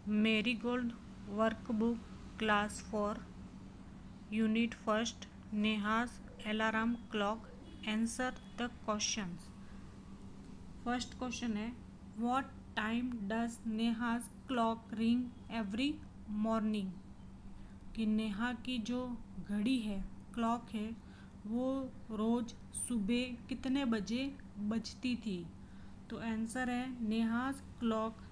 Marigold workbook class 4 unit first Neha's alarm clock answer the questions. First question है what time does Neha's clock ring every morning. कि नेहा की जो घड़ी है clock है वो रोज सुबह कितने बजे बजती थी। तो आंसर है Neha's clock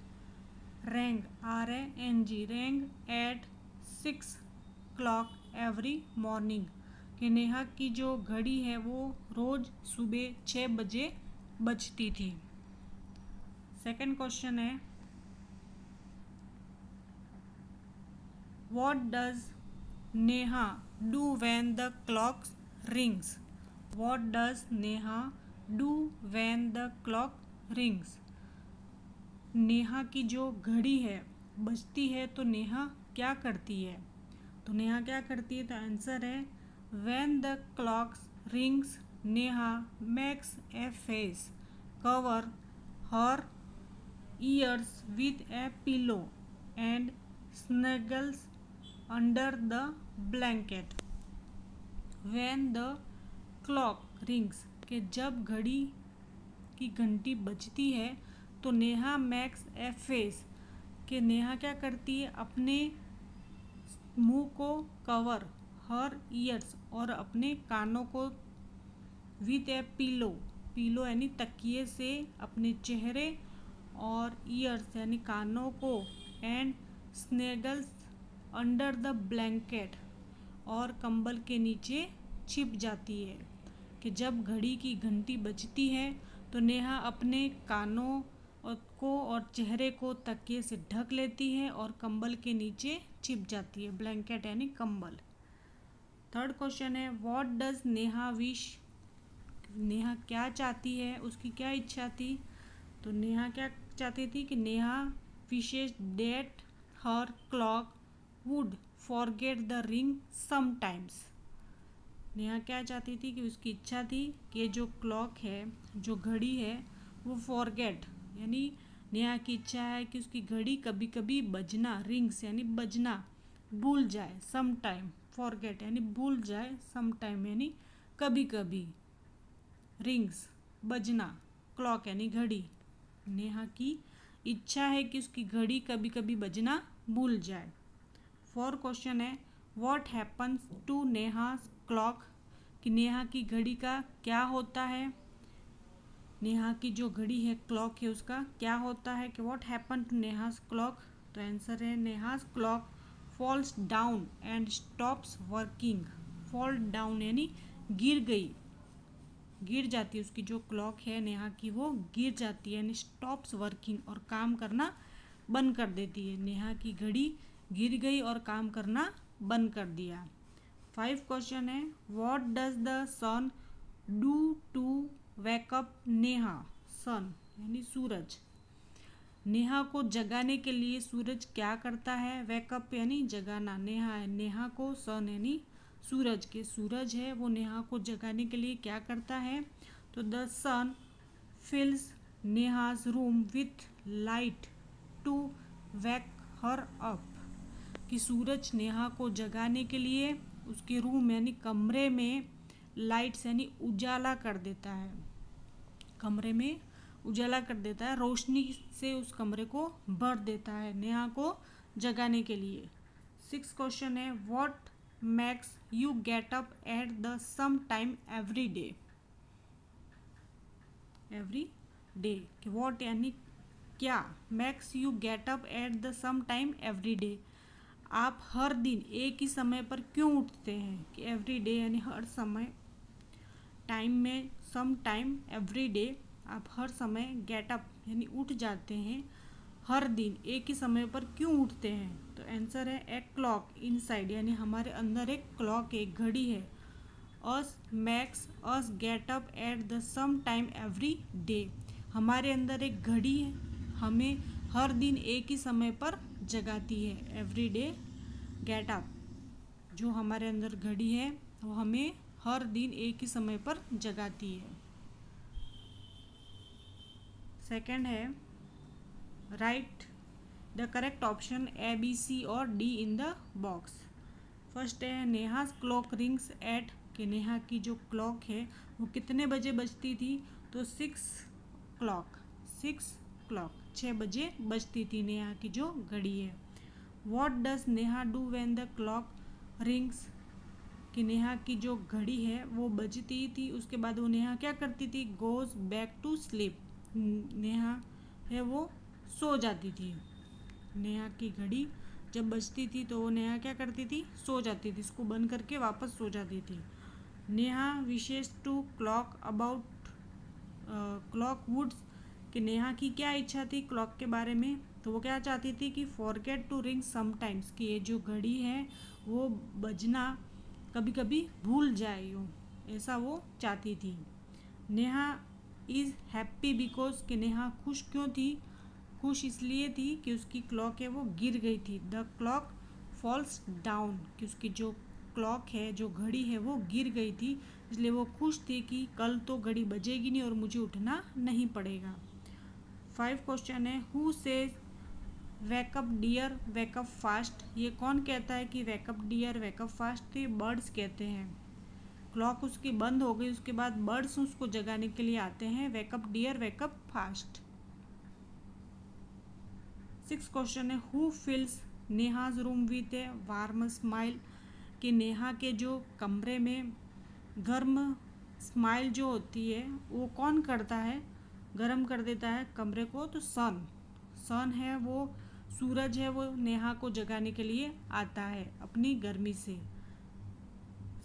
rang RANG rang at 6 o'clock every morning। कि नेहा की जो घड़ी है वो रोज सुबह 6 बजे बजती थी। सेकंड क्वेश्चन है what does Neha do when the clock rings. What does Neha do when the clock rings. Neha की जो घड़ी है बजती है तो नेहा क्या करती है। तो नेहा क्या करती है तो आंसर है when the clock rings Neha makes a face cover her ears with a pillow and snuggles under the blanket. When the clock rings के जब घड़ी की घंटी बजती है तो नेहा मैक्स ए फेस कि नेहा क्या करती है अपने मुंह को कवर हर ईयर्स और अपने कानों को विथ ए पिलो पिलो यानी तकिए से अपने चेहरे और ईयर्स यानी कानों को एंड स्नेगल्स अंडर द ब्लैंकेट और कंबल के नीचे छिप जाती है। कि जब घड़ी की घंटी बजती है तो नेहा अपने कानों को और चेहरे को तकिए से ढक लेती है और कंबल के नीचे छिप जाती है। ब्लैंकेट यानी कंबल। थर्ड क्वेश्चन है what does Neha wish. Neha क्या चाहती है उसकी क्या इच्छा थी। तो नेहा क्या चाहती थी कि Neha wishes that her clock would forget the ring sometimes. Neha क्या चाहती थी कि उसकी इच्छा थी कि जो क्लॉक है जो घड़ी है वो फॉरगेट यानी नेहा की इच्छा है कि उसकी घड़ी कभी कभी बजना रिंग्स यानी बजना भूल जाए। सम टाइम फॉरगेट यानी भूल जाए सम टाइम यानी कभी कभी रिंग्स बजना क्लॉक यानी घड़ी। नेहा की इच्छा है कि उसकी घड़ी कभी कभी बजना भूल जाए। फोर्थ क्वेश्चन है what happens to Neha's clock. कि नेहा की घड़ी का क्या होता है। नेहा की जो घड़ी है क्लॉक है उसका क्या होता है कि what happen to Neha's clock. तो आंसर है Neha's clock falls down and stops working. Fall down यानी गिर गई गिर जाती है उसकी जो क्लॉक है नेहा की वो गिर जाती है यानी स्टॉप्स वर्किंग और काम करना बंद कर देती है। नेहा की घड़ी गिर गई और काम करना बंद कर दिया। 5 क्वेश्चन है what does the sun do to wake up Neha. Sun यानी सूरज। नेहा को जगाने के लिए सूरज क्या करता है। वेकअप यानी जगाना नेहा है नेहा को सन यानी सूरज के सूरज है वो नेहा को जगाने के लिए क्या करता है। तो the sun fills Neha's room with light to wake her up. कि सूरज नेहा को जगाने के लिए उसके रूम यानी कमरे में लाइट्स यानी उजाला कर देता है। कमरे में उजाला कर देता है रोशनी से उस कमरे को भर देता है नेहा को जगाने के लिए। 6 क्वेश्चन है what makes you get up at the same time every day. Every day कि व्हाट यानी क्या makes you get up at the same time every day. आप हर दिन एक ही समय पर क्यों उठते हैं। कि एवरी डे यानी हर समय टाइम में सम टाइम एवरी डे आप हर समय गेट अप यानी उठ जाते हैं हर दिन एक ही समय पर क्यों उठते हैं। तो आंसर है ए क्लॉक इनसाइड यानी हमारे अंदर एक क्लॉक एक घड़ी है us makes us get up at the same time every day. हमारे अंदर एक घड़ी है हमें हर दिन एक ही समय पर जगाती है। एवरी डे गेट अप जो हमारे अंदर घड़ी है वो हमें हर दिन एक ही समय पर जगाती है। सेकंड है write the correct option A, B, C और D in the box. First है नेहाज क्लॉक रिंग्स एट, कि नेहा की जो क्लॉक है वो कितने बजे बजती थी, तो 6 o'clock, 6 o'clock, 6 बजे बजती थी नेहा की जो घड़ी है। What does Neha do when the clock rings, कि नेहा की जो घड़ी है वो बजती थी, उसके बाद वो नेहा क्या करती थी, goes back to sleep, Neha है वो सो जाती थी। नेहा की घड़ी जब बजती थी तो वो नेहा क्या करती थी, सो जाती थी, इसको बंद करके वापस सो जाती थी। Neha wishes to clock about clock woods, कि नेहा की क्या इच्छा थी क्लॉक के बारे में, तो वो क्या चाहती थी कि फॉरगेट टू रिंग समटाइम्स, कि ये जो घड़ी है वो बजना कभी कभी भूल जाए यूँ, ऐसा वो चाहती थी। नेहा इज़ हैप्पी बिकॉज, कि नेहा खुश क्यों थी, खुश इसलिए थी कि उसकी क्लॉक है वो गिर गई थी। द क्लॉक फॉल्स डाउन, कि उसकी जो क्लॉक है जो घड़ी है वो गिर गई थी, इसलिए वो खुश थी कि कल तो घड़ी बजेगी नहीं और मुझे उठना नहीं पड़ेगा। 5 क्वेश्चन है, who says wake up dear wake up fast, ये कौन कहता है कि वेकअप डियर वेकअप फास्ट, ये बर्ड्स कहते हैं। क्लॉक उसकी बंद हो गई, उसके बाद बर्ड्स उसको जगाने के लिए आते हैं, wake up dear wake up fast. 6 question है, who fills Neha's room with a warm smile, कि नेहा के जो कमरे में गर्म स्माइल जो होती है वो कौन करता है, गर्म कर देता है कमरे को, तो सन है वो, सूरज है वो नेहा को जगाने के लिए आता है अपनी गर्मी से।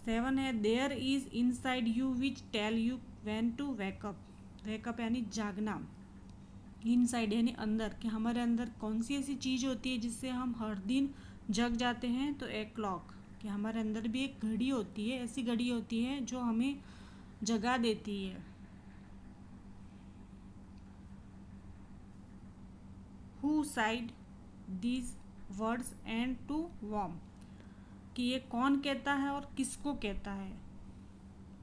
7 है, there is inside you which tell you when to wake up, wake up यानी जागना, इनसाइड यानी अंदर, कि हमारे अंदर कौन सी ऐसी चीज़ होती है जिससे हम हर दिन जग जाते हैं, तो एक क्लॉक, कि हमारे अंदर भी एक घड़ी होती है, ऐसी घड़ी होती है जो हमें जगा देती है। Who side these words and to warm, कि ये कौन कहता है और किसको कहता है,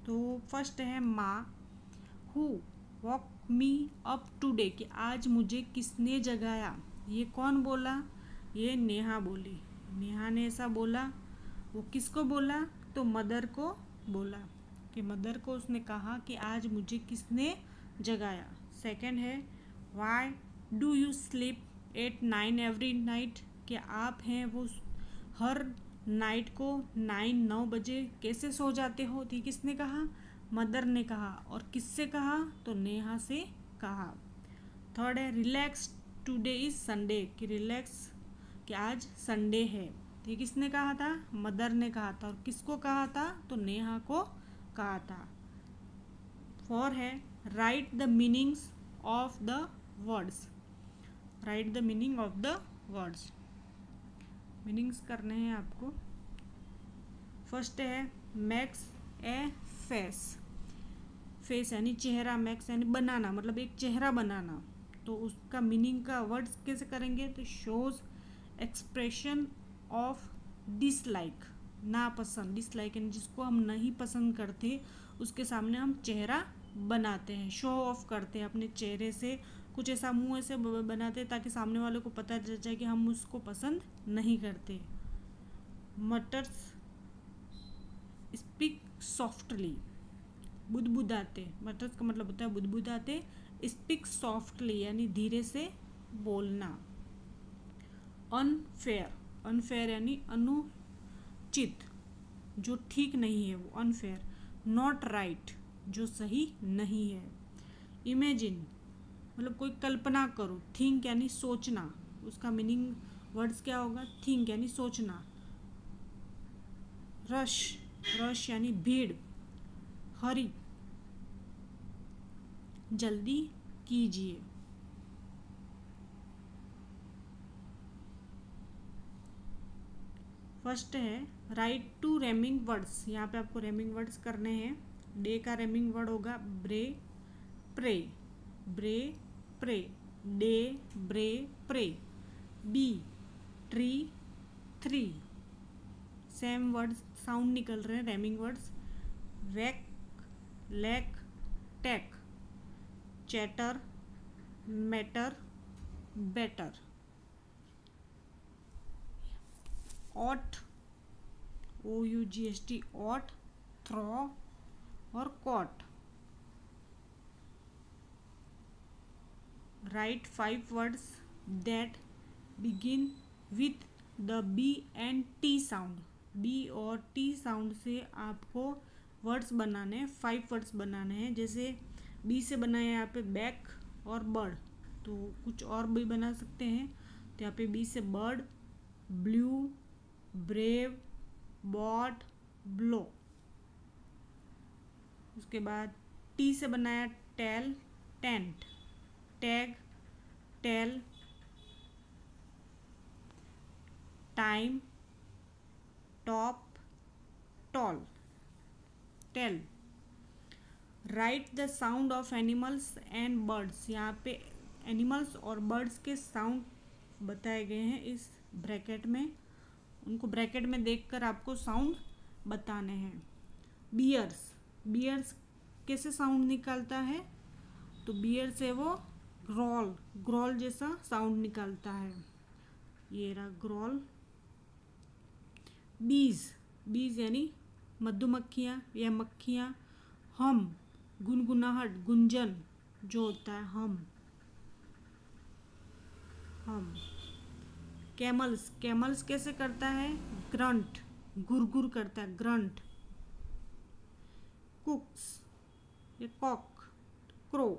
तो फर्स्ट है माँ। Who walk me up today, कि आज मुझे किसने जगाया, ये कौन बोला, ये नेहा बोली, नेहा ने ऐसा बोला। वो किसको बोला, तो मदर को बोला, कि मदर को उसने कहा कि आज मुझे किसने जगाया। सेकंड है, why do you sleep at 9 every night, कि आप हैं वो हर नाइट को 9 बजे कैसे सो जाते हो, तो किसने कहा, मदर ने कहा, और किससे कहा, तो नेहा से कहा। थर्ड है, रिलैक्स टुडे इज संडे, कि रिलैक्स, कि आज संडे है, तो किसने कहा था, मदर ने कहा था, और किसको कहा था, तो नेहा को कहा था। 4 है, write the meanings of the words, right the meaning of the words, meanings करने हैं आपको। फर्स्ट है, मैक्स ए फेस, फेस यानी चेहरा, मैक्स यानी बनाना, मतलब एक चेहरा बनाना, तो उसका मीनिंग का वर्ड्स कैसे करेंगे, तो शोज एक्सप्रेशन ऑफ डिसलाइक, नापसंद, डिसलाइक यानी जिसको हम नहीं पसंद करते उसके सामने हम चेहरा बनाते हैं, शो ऑफ करते हैं अपने चेहरे से, कुछ ऐसा मुंह ऐसे बनाते हैं ताकि सामने वाले को पता चल जाए कि हम उसको पसंद नहीं करते। मटर्स स्पीक सॉफ्टली, बुदबुदाते, मटर्स का मतलब होता है बुदबुदाते, स्पीक सॉफ्टली यानी धीरे से बोलना। अनफेयर, अनफेयर यानी अनुचित, जो ठीक नहीं है वो अनफेयर। नॉट राइट, जो सही नहीं है। इमेजिन मतलब कोई कल्पना करो, थिंक यानी सोचना, उसका मीनिंग वर्ड्स क्या होगा, थिंक यानी सोचना। रश, रश यानी भीड़, हरी जल्दी कीजिए। फर्स्ट है, राइट टू रेमिंग वर्ड्स, यहाँ पे आपको रेमिंग वर्ड्स करने हैं। डे का रेमिंग वर्ड होगा bray pray, bray pray, day bray pray. Bee tree three, same words sound निकल रहे हैं rhyming words. Rack lack tack, chatter matter better. ought, OUGHT, ought, throw और caught. Write 5 words that begin with the B and T sound. B और T sound से आपको words बनाने हैं, 5 words बनाने हैं. जैसे B से बनाए यहाँ पे बैक और बर्ड, तो कुछ और भी बना सकते हैं. तो यहाँ पे B से bird, blue, brave, bot, blow. उसके बाद T से बनाया tail, tent, tag, tail, time, top, tall, tail. Write the sound of animals and birds. यहाँ पे एनिमल्स और बर्ड्स के साउंड बताए गए हैं इस ब्रैकेट में. उनको ब्रैकेट में देखकर आपको साउंड बताने हैं. बियर्स, बियर्स कैसे साउंड निकालता है? तो बियर से वो ग्रॉल, ग्रॉल जैसा साउंड निकालता है. ये रहा ग्रॉल. बीज, बीज यानी मधुमक्खियाँ या मक्खियाँ. हम, गुनगुनाहट, गुंजन जो होता है, हम. कैमल्स, कैमल्स कैसे करता है? ग्रंट, गुरगुर करता है, ग्रंट. कुक्स या कॉक, क्रो,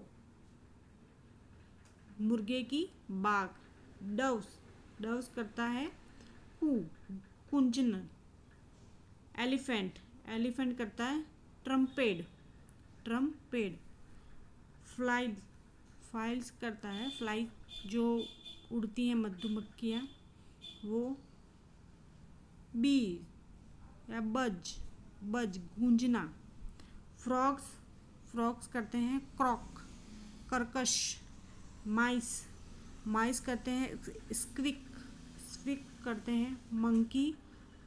मुर्गे की बाग. डव्स, डव्स करता है कू, कुंजन. एलिफेंट, एलिफेंट करता है ट्रम्पेड, ट्रम्पेड. फ्लाई, फाइल्स करता है फ्लाई जो उड़ती हैं मधुमक्खियाँ, वो. बी या बज, बज गूंजना. फ्रॉग्स, फ्रॉग्स करते हैं क्रॉक, कर्कश. माइस, माइस करते हैं स्क्विक, स्क्विक करते हैं. मंकी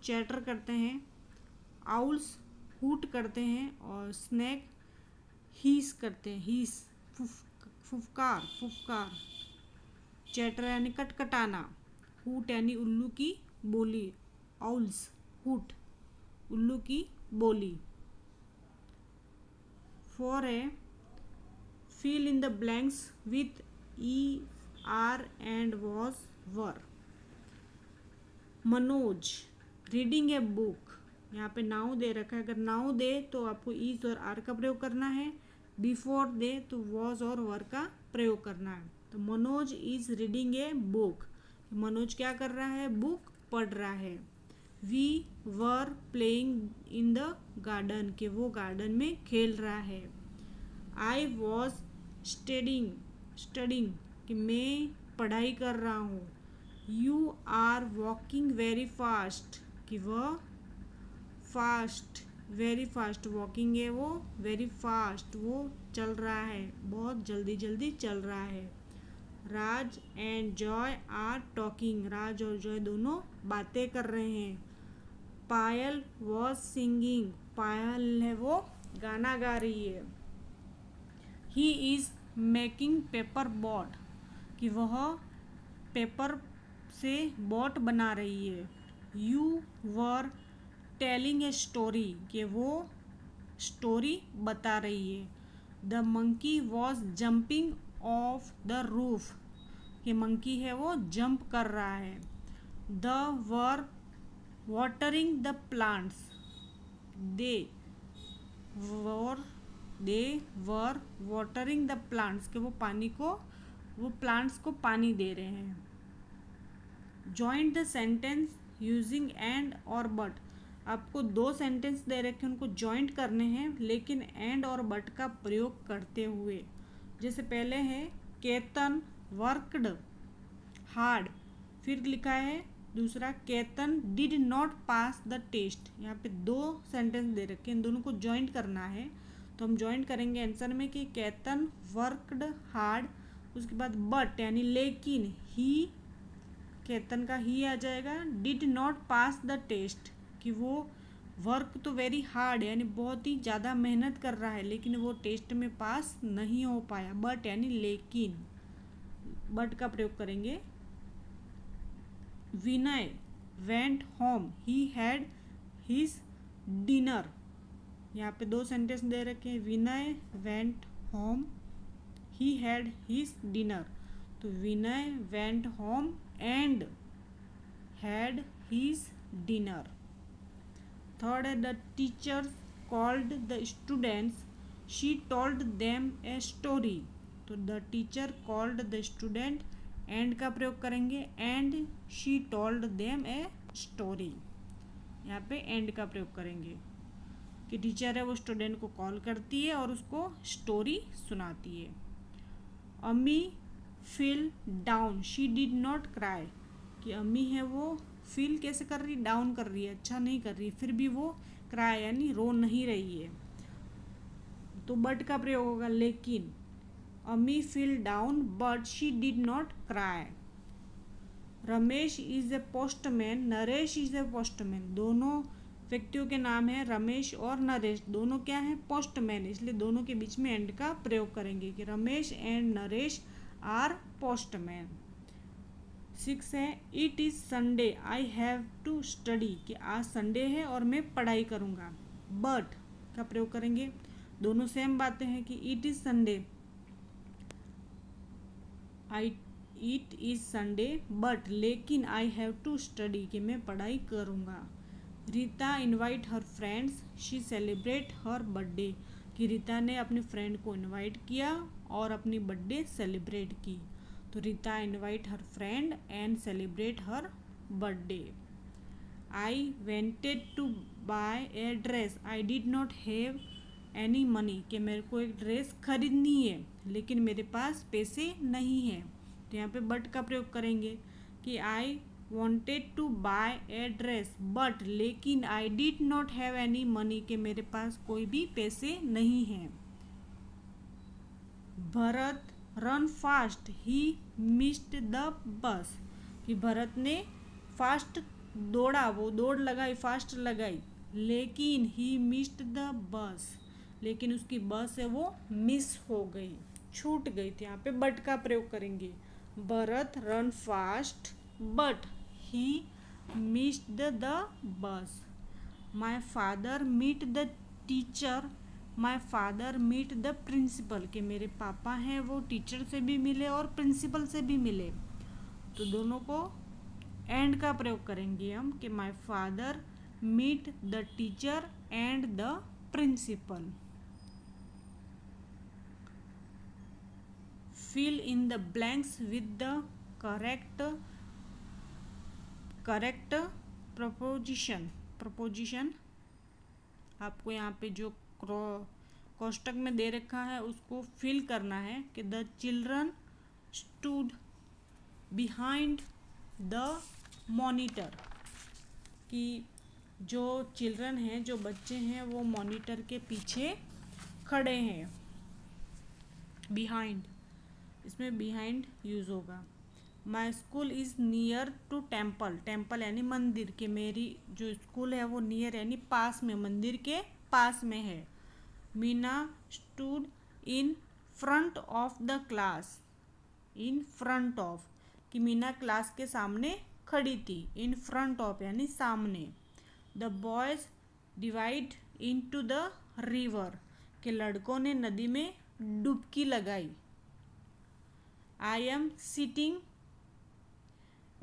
चैटर करते हैं. आउल्स हूट करते हैं. और स्नेक हीस करते हैं, हीस, फुफकार, फुफकार. चैटर यानी कटकटाना. हूट यानी उल्लू की बोली. आउल्स, हूट, उल्लू की बोली. For a, fill in the blanks with E, R and was, were. Manoj, reading a book. यहाँ पे नाउ दे रखा है. अगर नाउ दे तो आपको इज और आर का प्रयोग करना है. बिफोर दे तो वॉज और वर का प्रयोग करना है. तो Manoj is reading a book. Manoj क्या कर रहा है? बुक पढ़ रहा है. We were playing in the garden, के वो गार्डन में खेल रहा है. आई वॉज स्टडिंग, स्टडिंग कि मैं पढ़ाई कर रहा हूँ. You are walking very fast, कि वह फास्ट, वेरी फास्ट. वॉकिंग है वो, वेरी फास्ट वो चल रहा है, बहुत जल्दी जल्दी चल रहा है. राज एंड जॉय आर टॉकिंग, राज और जॉय दोनों बातें कर रहे हैं. पायल वॉज सिंगिंग, पायल है वो गाना गा रही है. He is making paper boat, कि वह पेपर से बोट बना रही है. You were telling a story, कि वो स्टोरी बता रही है. The monkey was jumping of the roof, कि मंकी है वो जंप कर रहा है. The were watering the plants, they were watering the plants, कि वो पानी को, वो प्लांट्स को पानी दे रहे हैं. Join the sentence using and और बट. आपको 2 सेंटेंस दे रखे हैं, उनको जॉइंट करने हैं लेकिन एंड और बट का प्रयोग करते हुए. जैसे पहले है केतन वर्कड हार्ड. फिर लिखा है दूसरा Ketan did not pass the test. यहाँ पे 2 सेंटेंस दे रखे हैं, इन दोनों को जॉइंट करना है. तो हम जॉइंट करेंगे आंसर में कि केतन वर्कड हार्ड. उसके बाद बट यानी लेकिन, ही, केतन का ही आ जाएगा. Did not pass the test, कि वो वर्क तो वेरी हार्ड यानी बहुत ही ज़्यादा मेहनत कर रहा है लेकिन वो टेस्ट में पास नहीं हो पाया. बट यानी लेकिन, बट का प्रयोग करेंगे. Vinay went home he had his dinner. यहाँ पे दो सेंटेंस दे रखे हैं, Vinay went home he had his dinner, तो Vinay went home and had his dinner. Third है the teacher called the students she told them a story, तो the teacher called the student and का प्रयोग करेंगे and she told them a story, यहाँ पे and का प्रयोग करेंगे कि टीचर है वो स्टूडेंट को कॉल करती है और उसको स्टोरी सुनाती है। अम्मी feel down she did not cry, कि अम्मी है वो फील कैसे कर रही, डाउन कर रही है, अच्छा नहीं कर रही, फिर भी वो क्राई यानी रो नहीं रही है, तो बट का प्रयोग होगा लेकिन। अम्मी feel down but she did not cry. Ramesh is a postman Naresh is a postman, दोनों व्यक्तियों के नाम है रमेश और नरेश, दोनों क्या है पोस्टमैन, इसलिए दोनों के बीच में एंड का प्रयोग करेंगे कि Ramesh and Naresh are postman. 6 है it is Sunday I have to study, कि आज संडे है और मैं पढ़ाई करूँगा। बट का प्रयोग करेंगे, दोनों सेम बातें हैं कि it is Sunday it is Sunday but लेकिन आई हैव टू स्टडी, कि मैं पढ़ाई करूँगा। Rita invite her friends she celebrate her birthday, कि रीता ने अपने फ्रेंड को इनवाइट किया और अपनी बर्थडे सेलिब्रेट की, तो Rita invite her friend and celebrate her birthday. I wanted to buy a dress I did not have any money, कि मेरे को एक ड्रेस खरीदनी है लेकिन मेरे पास पैसे नहीं हैं, तो यहाँ पे बट का प्रयोग करेंगे कि I wanted to buy a dress but लेकिन I did not have any money, कि मेरे पास कोई भी पैसे नहीं हैं। Bharat run fast he missed the bus, कि भरत ने फास्ट दौड़ा, वो दौड़ लगाई फास्ट लगाई, लेकिन ही मिस्ड द बस, लेकिन उसकी बस है वो मिस हो गई, छूट गई थी, यहाँ पे बट का प्रयोग करेंगे। Bharat run fast but he missed the bus. My father meet the teacher my father meet the principal, कि मेरे पापा हैं वो टीचर से भी मिले और प्रिंसिपल से भी मिले, तो दोनों को एंड का प्रयोग करेंगे हम कि my father meet the teacher and the principal. fill in the blanks with the correct proposition। आपको यहाँ पे जो कोष्टक में दे रखा है उसको फिल करना है कि the children stood behind the monitor, कि जो चिल्ड्रन हैं जो बच्चे हैं वो मॉनिटर के पीछे खड़े हैं। बिहाइंड, इसमें बिहाइंड यूज़ होगा। My school is near to temple, temple यानी मंदिर, कि मेरी जो स्कूल है वो नियर यानी पास में, मंदिर के पास में है। Meena stood in front of the class, in front of, कि मीना क्लास के सामने खड़ी थी, इन फ्रंट ऑफ यानी सामने। The boys dived into the river, कि लड़कों ने नदी में डुबकी लगाई। I am sitting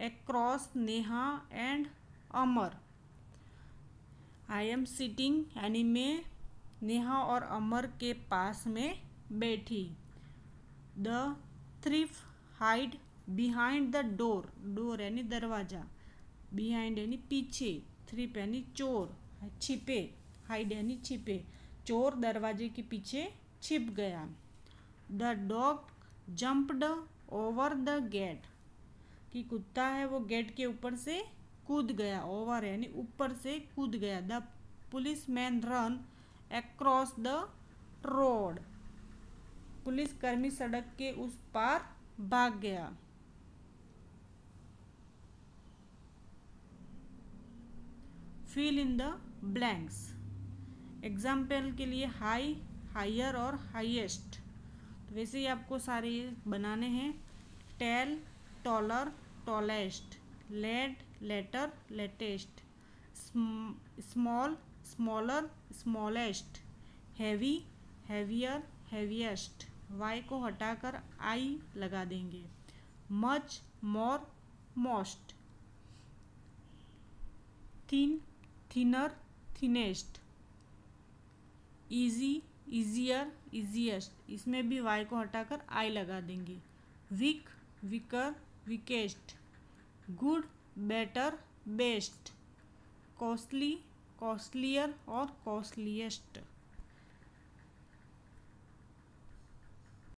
across Neha and Amar, I am sitting यानी मैं नेहा और अमर के पास में बैठी। The thief hid behind the door, door यानी दरवाजा, बिहाइंड यानी पीछे, थ्रीफ यानी चोर, छिपे, हाइड यानी छिपे, चोर दरवाजे के पीछे छिप गया। The dog jumped over the gate, कि कुत्ता है वो गेट के ऊपर से कूद गया, ओवर यानी ऊपर से कूद गया। The police man run across the road, police कर्मी सड़क के उस पार भाग गया। Fill in the blanks, example के लिए हाई, हायर और हाईएस्ट, तो वैसे ही आपको सारे ये बनाने हैं। Tall, taller, tallest, late, later, latest, small, smaller, smallest, heavy, heavier, heaviest. Y को हटाकर आई लगा देंगे। Much, more, most, thin, thinner, thinnest, easy, easier, easiest. इसमें भी वाई को हटाकर आई लगा देंगे। Weak, weaker, weakest, good, better, best, costly, costlier और कॉस्टलीएस्ट।